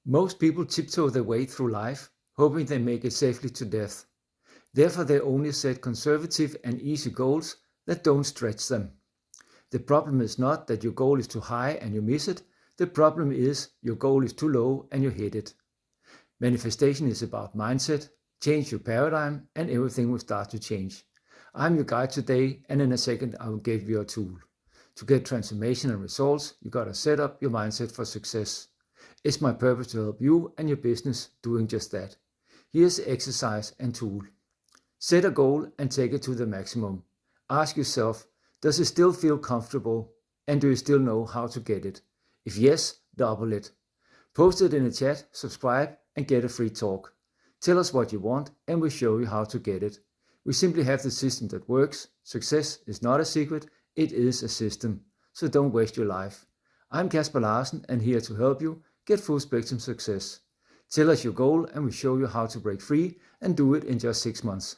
Most people tiptoe their way through life, hoping they make it safely to death. Therefore, they only set conservative and easy goals that don't stretch them. The problem is not that your goal is too high and you miss it. The problem is your goal is too low and you hit it. Manifestation is about mindset. Change your paradigm and everything will start to change. I'm your guide today, and in a second I will give you a tool. To get transformation and results, you gotta set up your mindset for success. It's my purpose to help you and your business doing just that. Here's the exercise and tool. Set a goal and take it to the maximum. Ask yourself, does it still feel comfortable? And do you still know how to get it? If yes, double it. Post it in the chat, subscribe, and get a free talk. Tell us what you want and we'll show you how to get it. We simply have the system that works. Success is not a secret, it is a system. So don't waste your life. I'm Kasper Larsen and here to help you get full spectrum success. Tell us your goal and we'll show you how to break free and do it in just 6 months.